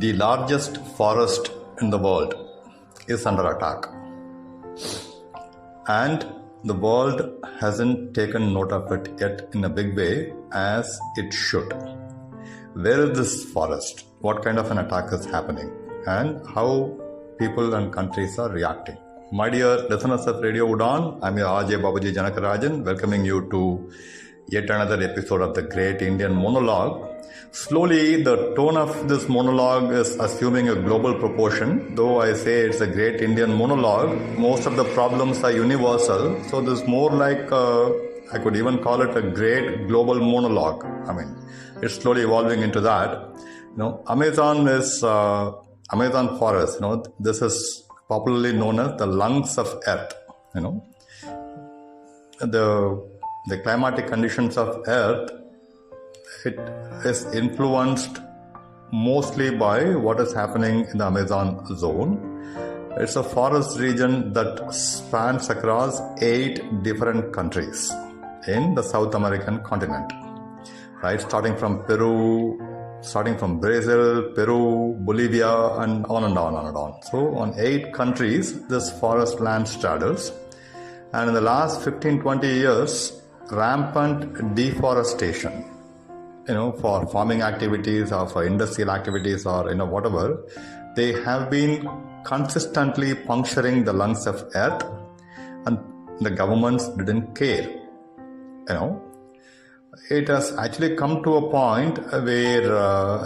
The largest forest in the world is under attack, and the world hasn't taken note of it yet in a big way as it should. Where is this forest? What kind of an attack is happening? And how people and countries are reacting? My dear listeners of radioudaan, I'm your babuji janak rajan, welcoming you to yet another episode of the Great Indian Monologue. Slowly, the tone of this monologue is assuming a global proportion. Though I say it's a Great Indian Monologue, most of the problems are universal. So this is more like, I could even call it a great global monologue. I mean, it's slowly evolving into that. Amazon is Amazon forest. This is popularly known as the lungs of Earth. The climatic conditions of Earth, it is influenced mostly by what is happening in the Amazon zone. It's a forest region that spans across 8 different countries in the South American continent, right? Starting from Brazil, Peru, Bolivia, and on and on and on. So on 8 countries, this forest land straddles. And in the last 15-20 years, rampant deforestation, for farming activities or for industrial activities or whatever, they have been consistently puncturing the lungs of Earth, and the governments didn't care. It has actually come to a point where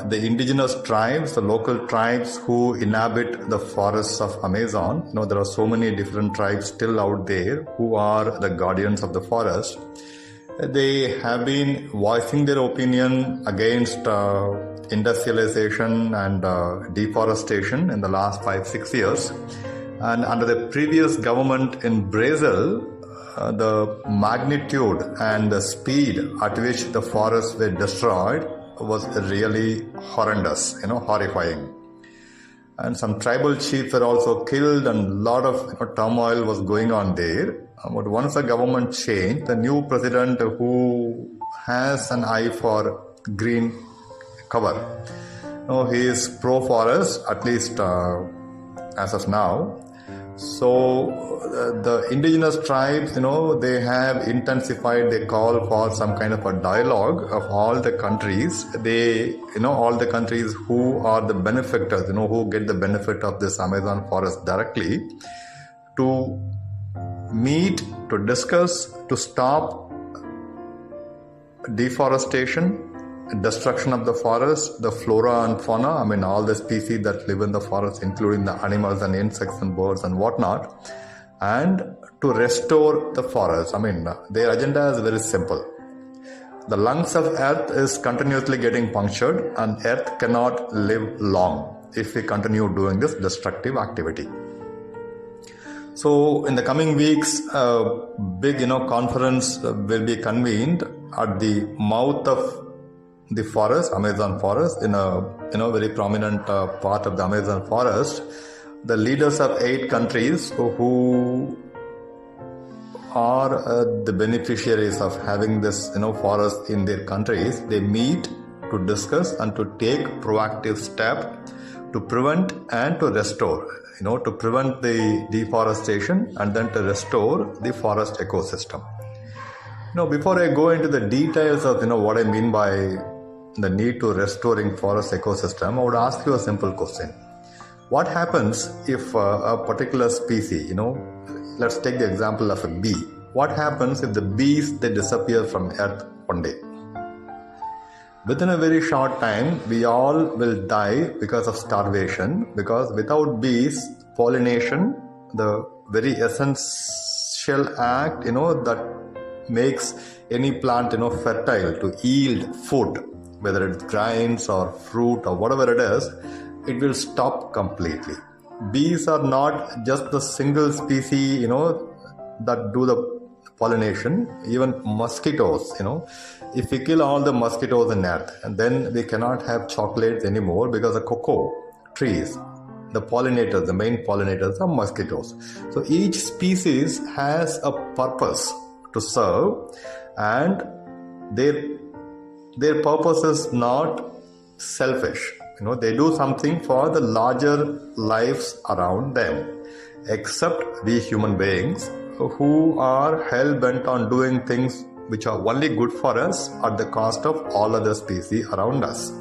the indigenous tribes, the local tribes who inhabit the forests of Amazon, there are so many different tribes still out there who are the guardians of the forest. They have been voicing their opinion against industrialization and deforestation in the last 5-6 years. And under the previous government in Brazil, the magnitude and the speed at which the forests were destroyed was really horrendous, horrifying. And some tribal chiefs were also killed, and a lot of turmoil was going on there. But once the government changed, the new president who has an eye for green cover, he is pro-forest, at least as of now. So the indigenous tribes, they have intensified their call for some kind of a dialogue of all the countries. All the countries who are the benefactors, who get the benefit of this Amazon forest directly, to meet, to discuss, to stop deforestation, destruction of the forest, the flora and fauna, all the species that live in the forest, including the animals and insects and birds and whatnot, and to restore the forest. Their agenda is very simple. The lungs of Earth is continuously getting punctured, and Earth cannot live long if we continue doing this destructive activity. So in the coming weeks, a big conference will be convened at the mouth of the forest, Amazon forest, in a very prominent part of the Amazon forest. The leaders of 8 countries who are the beneficiaries of having this forest in their countries, they meet to discuss and to take proactive step to prevent and to restore, to prevent the deforestation and then to restore the forest ecosystem. Before I go into the details of what I mean by the need to restoring forest ecosystem, I would ask you a simple question. What happens if a particular species, let's take the example of a bee. What happens if the bees, they disappear from Earth one day? Within a very short time, we all will die because of starvation, because without bees, pollination, the very essential act, that makes any plant, fertile to yield food, whether it's grains or fruit or whatever it is, it will stop completely. Bees are not just the single species, that do the pollination. Even mosquitoes, if we kill all the mosquitoes in Earth, and then we cannot have chocolates anymore, because the cocoa trees, the pollinators, the main pollinators are mosquitoes. So each species has a purpose to serve, and their purpose is not selfish. They do something for the larger lives around them. Except we human beings who are hell-bent on doing things which are only good for us at the cost of all other species around us.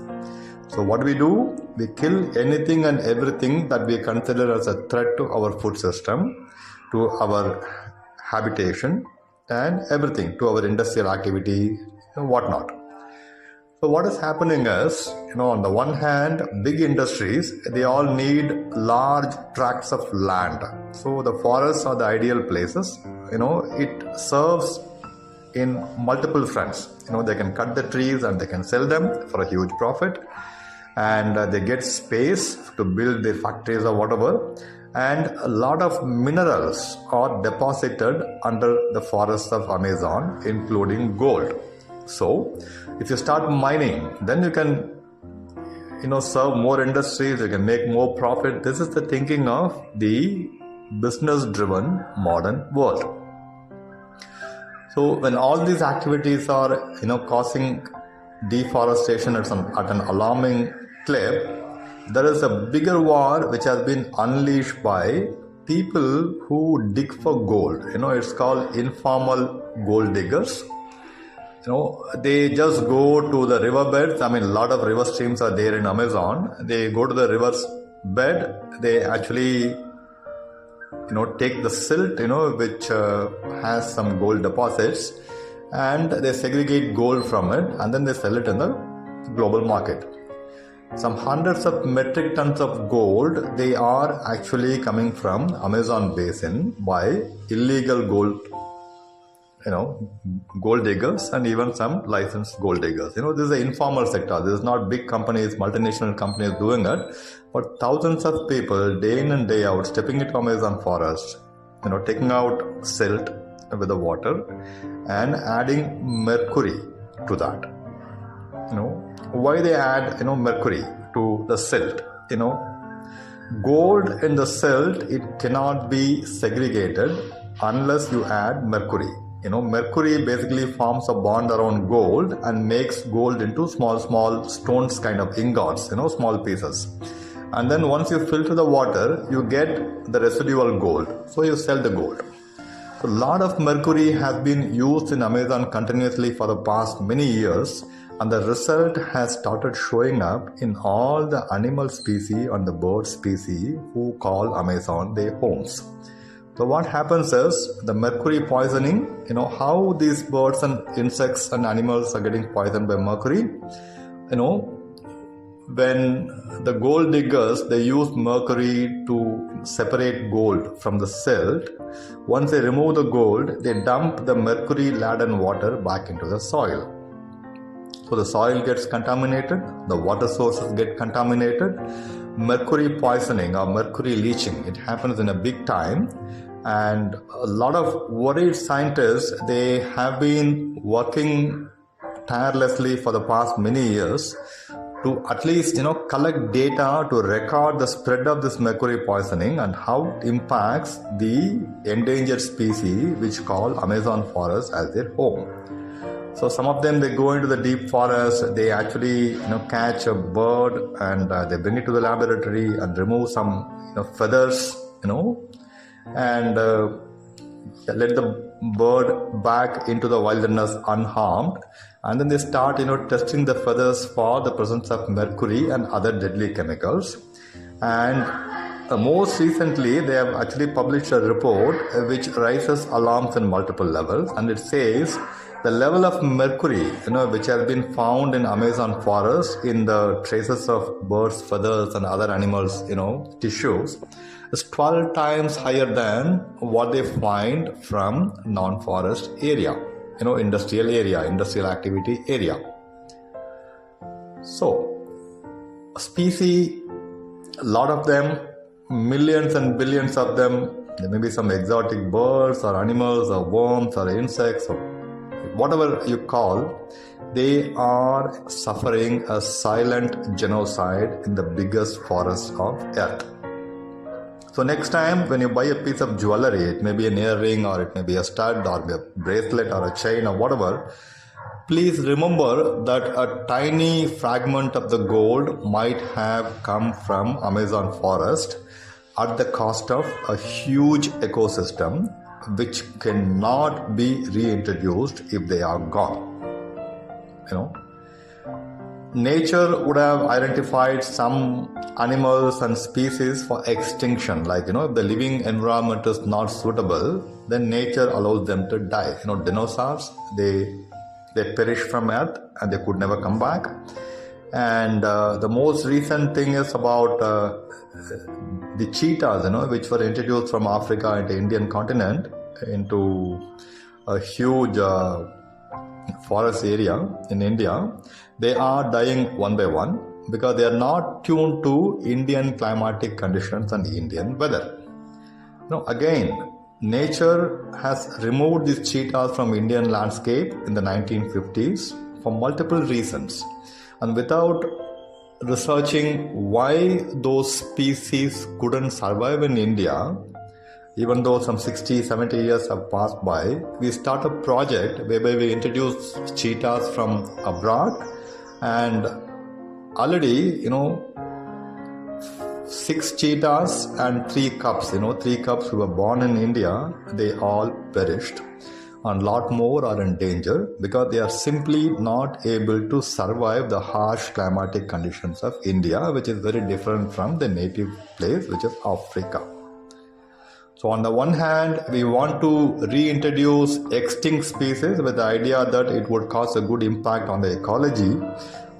So what do? We kill anything and everything that we consider as a threat to our food system, to our habitation, and everything, to our industrial activity and whatnot. So what is happening is, on the one hand, big industries, they all need large tracts of land. So the forests are the ideal places. It serves in multiple fronts. They can cut the trees and they can sell them for a huge profit. And they get space to build their factories or whatever. And a lot of minerals are deposited under the forests of Amazon, including gold. So, if you start mining, then you can, serve more industries, you can make more profit. This is the thinking of the business-driven modern world. So, when all these activities are, causing deforestation at an alarming clip, there is a bigger war which has been unleashed by people who dig for gold. It's called informal gold diggers. They just go to the riverbeds. A lot of river streams are there in Amazon. They go to the river's bed. They actually, take the silt, which has some gold deposits, and they segregate gold from it, and then they sell it in the global market. Some hundreds of metric tons of gold, they are actually coming from Amazon basin by illegal gold, gold diggers, and even some licensed gold diggers. This is the informal sector. This is not big companies, multinational companies doing it, but thousands of people day in and day out stepping into Amazon forest, taking out silt with the water and adding mercury to that. Why they add mercury to the silt? Gold in the silt, it cannot be segregated unless you add mercury. Mercury basically forms a bond around gold and makes gold into small stones, kind of ingots, small pieces. And then once you filter the water, you get the residual gold. So you sell the gold. So a lot of mercury has been used in Amazon continuously for the past many years, and the result has started showing up in all the animal species and the bird species who call Amazon their homes. So what happens is the mercury poisoning, how these birds and insects and animals are getting poisoned by mercury. When the gold diggers, they use mercury to separate gold from the silt. Once they remove the gold, they dump the mercury-laden water back into the soil. So the soil gets contaminated, the water sources get contaminated. Mercury poisoning or mercury leaching, it happens in a big time. And a lot of worried scientists, they have been working tirelessly for the past many years to at least, collect data to record the spread of this mercury poisoning and how it impacts the endangered species which call Amazon forest as their home. So some of them, they go into the deep forest, they actually, catch a bird and they bring it to the laboratory and remove some, feathers, and let the bird back into the wilderness unharmed, and then they start testing the feathers for the presence of mercury and other deadly chemicals. And most recently they have actually published a report which raises alarms in multiple levels, and it says the level of mercury which has been found in Amazon forest in the traces of birds' feathers and other animals tissues is 12 times higher than what they find from non-forest area, industrial activity area. So, species, a lot of them, millions and billions of them, there may be some exotic birds or animals or worms or insects or whatever you call, they are suffering a silent genocide in the biggest forest of earth. So next time when you buy a piece of jewelry, it may be an earring or it may be a stud or a bracelet or a chain or whatever, please remember that a tiny fragment of the gold might have come from Amazon forest at the cost of a huge ecosystem which cannot be reintroduced if they are gone. Nature would have identified some animals and species for extinction. Like, if the living environment is not suitable, then nature allows them to die. Dinosaurs, they perish from earth and they could never come back. And the most recent thing is about the cheetahs, which were introduced from Africa into Indian continent into a huge forest area in India. They are dying one by one because they are not tuned to Indian climatic conditions and Indian weather. Again, nature has removed these cheetahs from Indian landscape in the 1950s for multiple reasons. And without researching why those species couldn't survive in India, even though some 60, 70 years have passed by, we start a project whereby we introduce cheetahs from abroad, and already, 6 cheetahs and 3 cubs, 3 cubs who were born in India, they all perished. And a lot more are in danger because they are simply not able to survive the harsh climatic conditions of India, which is very different from the native place, which is Africa. So on the one hand, we want to reintroduce extinct species with the idea that it would cause a good impact on the ecology.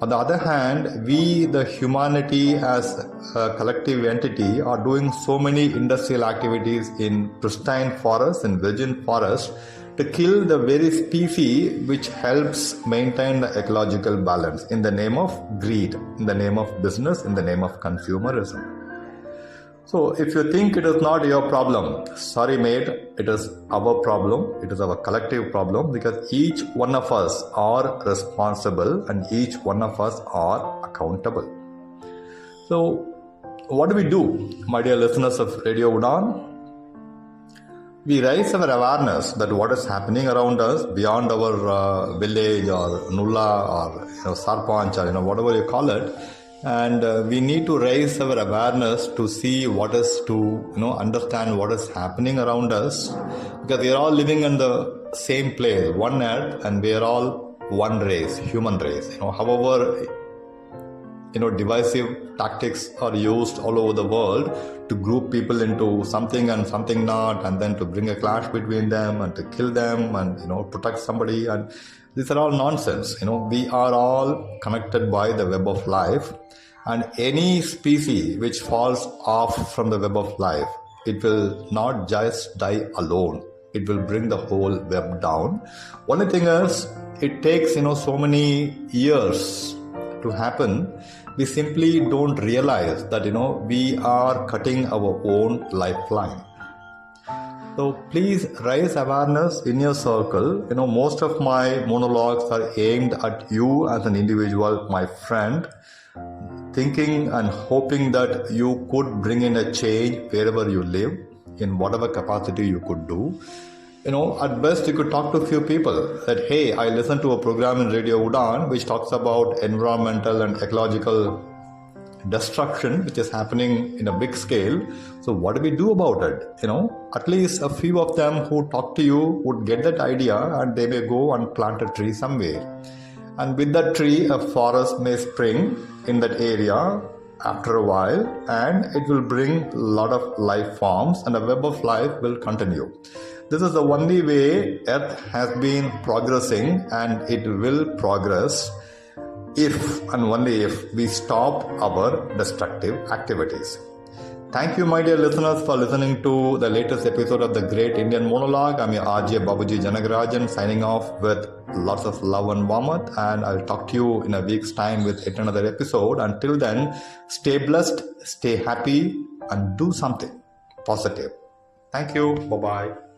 On the other hand, we, the humanity as a collective entity, are doing so many industrial activities in pristine forests and virgin forests to kill the very species which helps maintain the ecological balance in the name of greed, in the name of business, in the name of consumerism. So if you think it is not your problem, sorry mate, it is our problem, it is our collective problem, because each one of us are responsible and each one of us are accountable. So what do we do, my dear listeners of Radio Udaan? We raise our awareness that what is happening around us beyond our village or nulla or sarpanch or whatever you call it, and we need to raise our awareness to see what is to understand what is happening around us, because we are all living in the same place, one earth, and we are all one race, human race. However divisive tactics are used all over the world to group people into something and something not, and then to bring a clash between them and to kill them and protect somebody, and these are all nonsense. We are all connected by the web of life, and any species which falls off from the web of life, it will not just die alone, it will bring the whole web down. Only thing is, it takes so many years to happen. We simply don't realize that we are cutting our own lifeline. So please raise awareness in your circle. Most of my monologues are aimed at you as an individual, my friend, thinking and hoping that you could bring in a change wherever you live, in whatever capacity you could do. At best you could talk to a few people that, hey, I listened to a program in Radio Udaan which talks about environmental and ecological destruction which is happening in a big scale. So what do we do about it? At least a few of them who talk to you would get that idea, and they may go and plant a tree somewhere. And with that tree, a forest may spring in that area after a while, and it will bring a lot of life forms, and the web of life will continue. This is the only way Earth has been progressing, and it will progress if and only if we stop our destructive activities. Thank you, my dear listeners, for listening to the latest episode of the Great Indian Monologue. I'm your RJ babuji Janak Rajan, signing off with lots of love and warmth, and I'll talk to you in a week's time with yet another episode. Until then, stay blessed, stay happy, and do something positive. Thank you. Bye-bye.